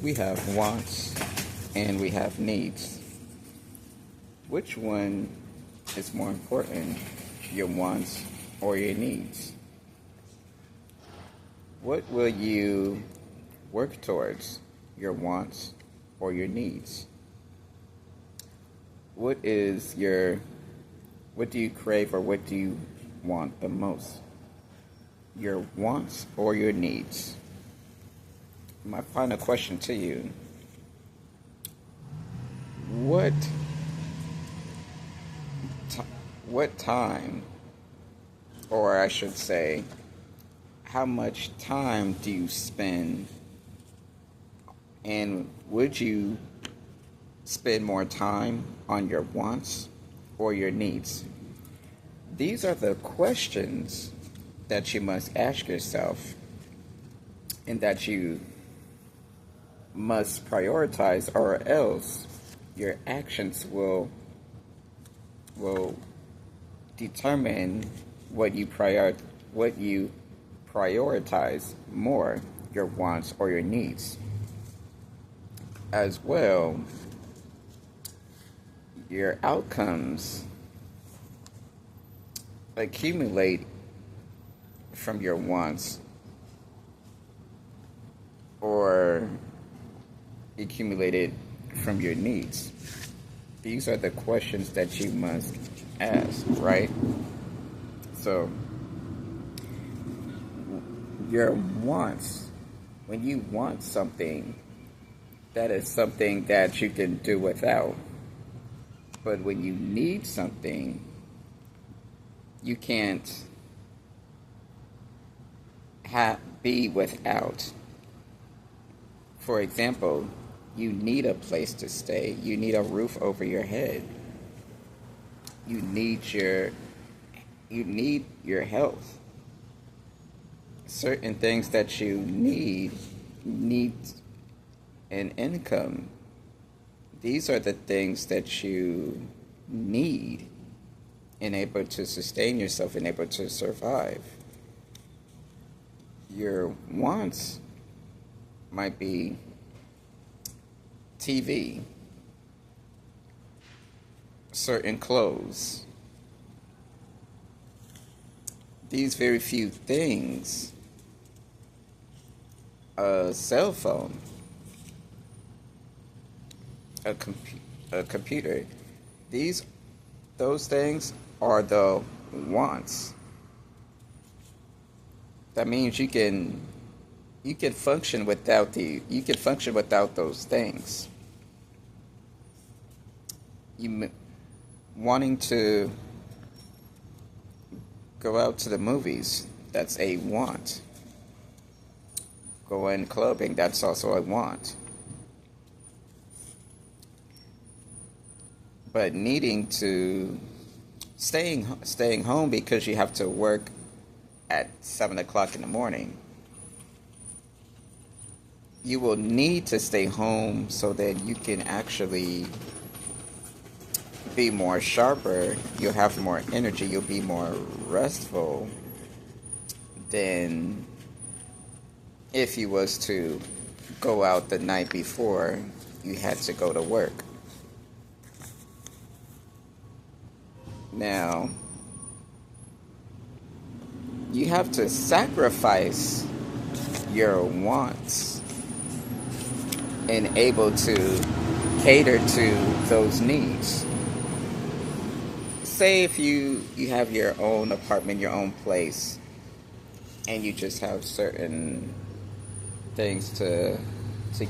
We have wants and we have needs. Which one is more important, your wants or your needs? What will you work towards, your wants or your needs? What do you crave or what do you want the most? Your wants or your needs? My final question to you, what what time, or I should say, how much time do you spend, and would you spend more time on your wants or your needs? These are the questions that you must ask yourself and that you must prioritize, or else your actions will determine what you prioritize more, your wants or your needs. As well, your outcomes accumulate from your wants or accumulated from your needs. These are the questions that you must ask, right? So, your wants, when you want something, that is something that you can do without. But when you need something, you can't be without. For example, you need a place to stay. You need a roof over your head. You need your health. Certain things that you need an income. These are the things that you need and able to sustain yourself and able to survive. Your wants might be TV, certain clothes. These very few things, a cell phone, a computer, those things are the wants. That means you can function without those things. You wanting to go out to the movies, that's a want. Going clubbing, that's also a want. But needing to staying home because you have to work at 7 o'clock in the morning, you will need to stay home so that you can actually be more sharper. You'll have more energy. You'll be more restful than if you was to go out the night before you had to go to work. Now, you have to sacrifice your wants and able to cater to those needs. Say if you have your own apartment, your own place, and you just have certain things to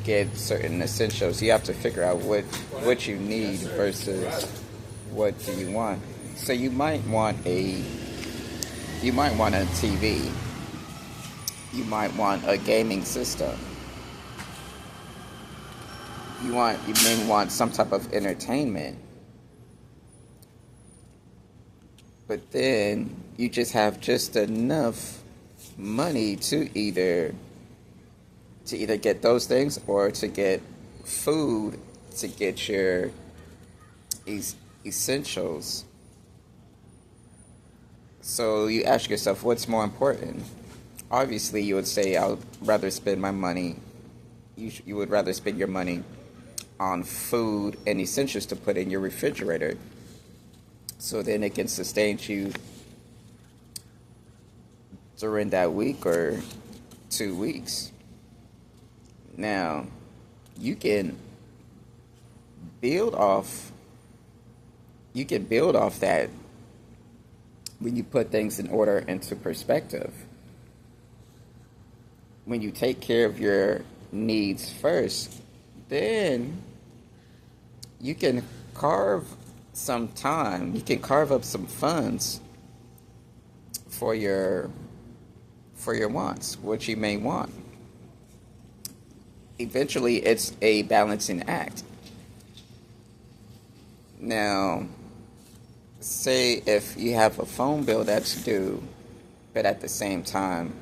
get certain essentials, you have to figure out what you need versus what do you want. So you might want a TV. You might want a gaming system. You may want some type of entertainment. But then you just have just enough money to either get those things or to get food, to get your essentials. So you ask yourself, what's more important? Obviously, you would say, I'd rather spend my money You would rather spend your money on food and essentials to put in your refrigerator, so then it can sustain you during that week or 2 weeks. Now, you can build off that when you put things in order into perspective. When you take care of your needs first, then you can carve some time, you can carve up some funds for your wants, what you may want. Eventually, it's a balancing act. Now, say if you have a phone bill that's due, but at the same time,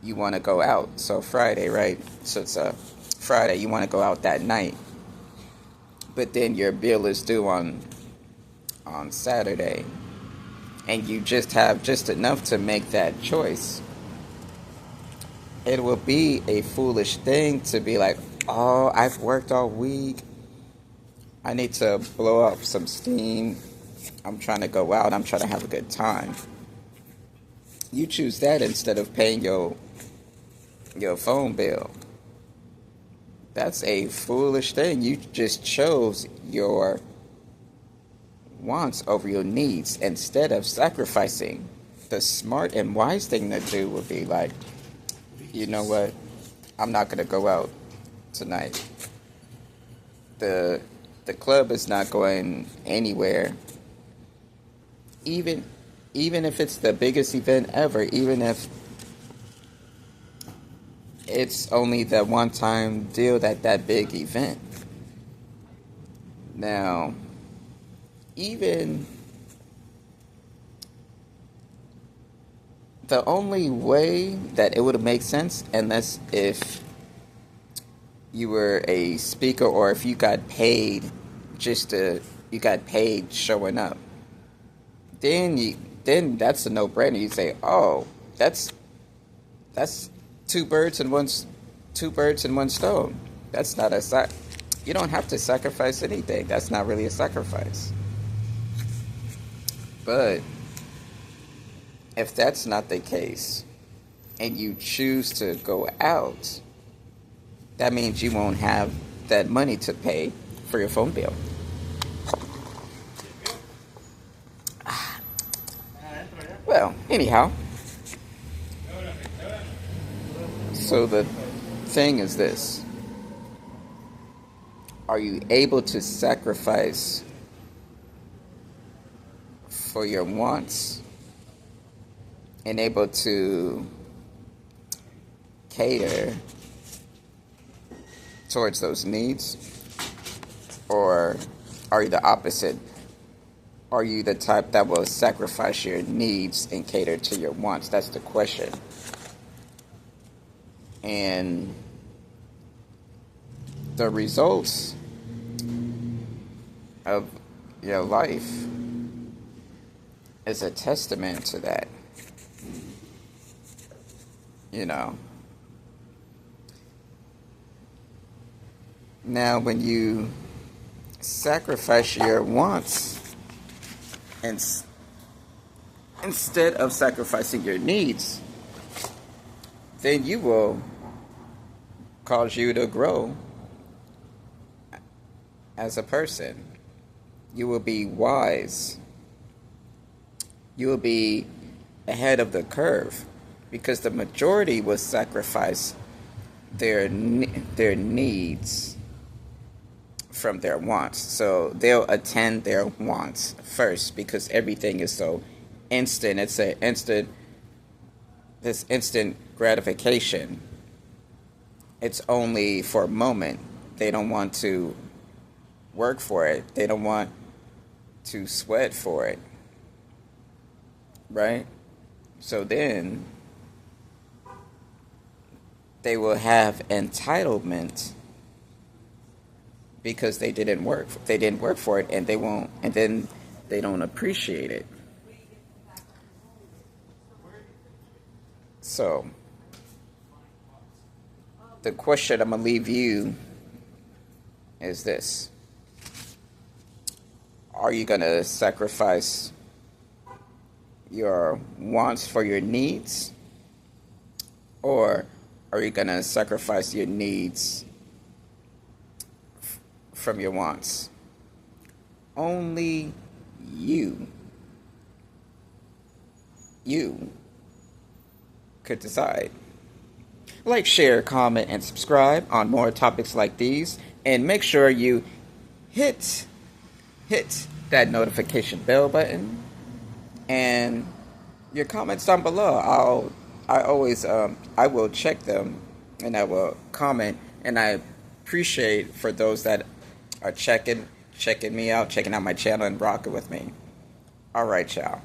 you want to go out. So Friday, right? So it's a Friday, you want to go out that night. But then your bill is due on Saturday. And you just have just enough to make that choice. It will be a foolish thing to be like, oh, I've worked all week. I need to blow up some steam. I'm trying to go out. I'm trying to have a good time. You choose that instead of paying your phone bill. That's a foolish thing. You just chose your wants over your needs instead of sacrificing. The smart and wise thing to do would be like, you know what? I'm not going to go out tonight. The club is not going anywhere. Even if it's the biggest event ever, even if it's only the one-time deal that big event. Now, even the only way that it would make sense, unless if you were a speaker or if you got paid you got paid showing up, then that's a no-brainer. You say, oh, that's two birds in one stone. That's not you don't have to sacrifice anything. That's not really a sacrifice. But if that's not the case and you choose to go out, that means you won't have that money to pay for your phone bill. Well, anyhow, so the thing is this: are you able to sacrifice for your wants and able to cater towards those needs? Or are you the opposite? Are you the type that will sacrifice your needs and cater to your wants? That's the question. And the results of your life is a testament to that. You know. Now, when you sacrifice your wants instead of sacrificing your needs, then you will cause you to grow as a person. You will be wise. You will be ahead of the curve, because the majority will sacrifice their needs from their wants. So they'll attend their wants first because everything is so instant. It's this instant gratification. It's only for a moment. They don't want to work for it. They don't want to sweat for it. Right? So then they will have entitlement because they didn't work for it, and they won't, and then they don't appreciate it. So the question I'm going to leave you is this. Are you going to sacrifice your wants for your needs? Or are you going to sacrifice your needs from your wants? Only you could decide. Like, share, comment, and subscribe on more topics like these. And make sure you hit that notification bell button. And your comments down below. I will check them and I will comment. And I appreciate for those that are checking me out, checking out my channel and rocking with me. All right, y'all.